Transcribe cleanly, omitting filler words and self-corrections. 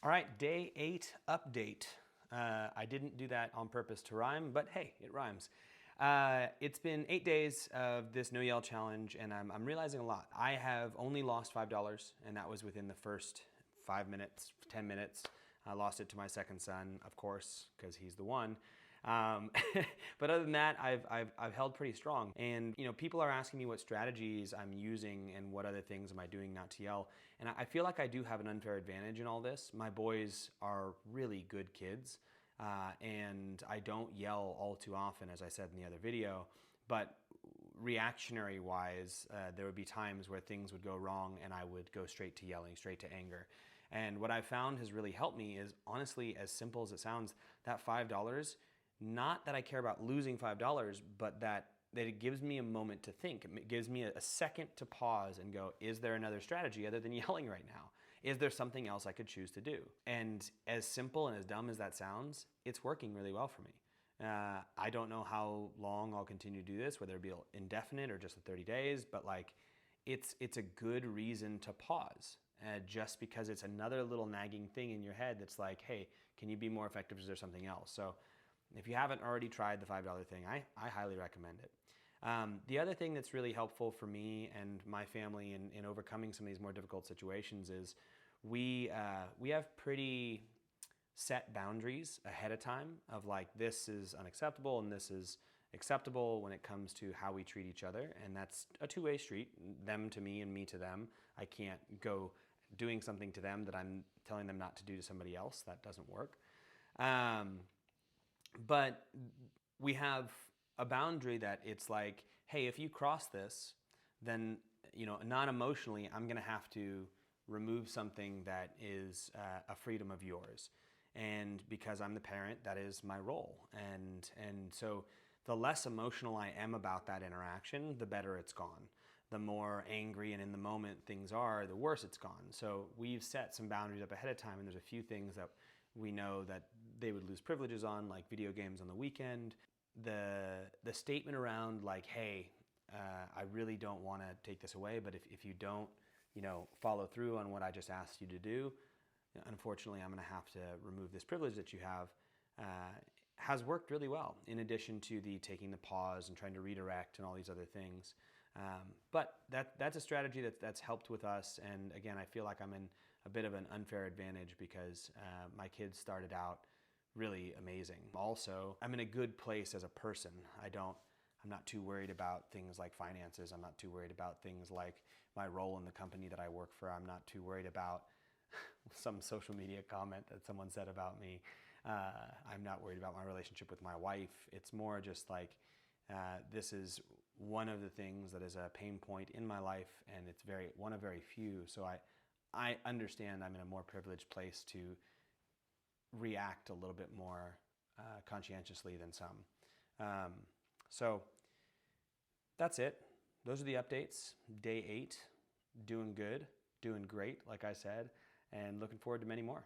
All right, day 8 update. I didn't do that on purpose to rhyme, but hey, it rhymes. It's been 8 days of this no yell challenge, and I'm realizing a lot. I have only lost $5, and that was within the first 5 minutes, 10 minutes. I lost it to my second son, of course, because he's the one. But other than that, I've held pretty strong. And people are asking me what strategies I'm using and what other things am I doing not to yell. And I feel like I do have an unfair advantage in all this. My boys are really good kids, and I don't yell all too often, as I said in the other video. But reactionary wise, there would be times where things would go wrong and I would go straight to yelling, straight to anger. And what I've found has really helped me is, honestly, as simple as it sounds, that $5, not that I care about losing $5, but that it gives me a moment to think. It gives me a second to pause and go, is there another strategy other than yelling right now? Is there something else I could choose to do? And as simple and as dumb as that sounds, it's working really well for me. I don't know how long I'll continue to do this, whether it be indefinite or just the 30 days, but like it's a good reason to pause. Just because it's another little nagging thing in your head that's like, hey, can you be more effective? Is there something else? So if you haven't already tried the $5 thing, I highly recommend it. The other thing that's really helpful for me and my family in overcoming some of these more difficult situations is we have pretty set boundaries ahead of time of like, this is unacceptable and this is acceptable when it comes to how we treat each other. And that's a two-way street, them to me and me to them. I can't go doing something to them that I'm telling them not to do to somebody else. That doesn't work. But we have a boundary that it's like, hey, if you cross this, then, non-emotionally, I'm going to have to remove something that is a freedom of yours. And because I'm the parent, that is my role. And so the less emotional I am about that interaction, the better it's gone. The more angry and in the moment things are, the worse it's gone. So we've set some boundaries up ahead of time, and there's a few things that we know that they would lose privileges on, like video games on the weekend. The statement around like, hey, I really don't want to take this away, but if you don't, follow through on what I just asked you to do, unfortunately, I'm going to have to remove this privilege that you have, has worked really well, in addition to the taking the pause and trying to redirect and all these other things. But that's a strategy that's helped with us. And again, I feel like I'm in a bit of an unfair advantage because my kids started out really amazing. Also, I'm in a good place as a person. I'm not too worried about things like finances. I'm not too worried about things like my role in the company that I work for. I'm not too worried about some social media comment that someone said about me. I'm not worried about my relationship with my wife. It's more just like, this is one of the things that is a pain point in my life, and it's one of very few. So I understand I'm in a more privileged place to react a little bit more conscientiously than some. So that's it. Those are the updates. Day 8, doing good, doing great, like I said, and looking forward to many more.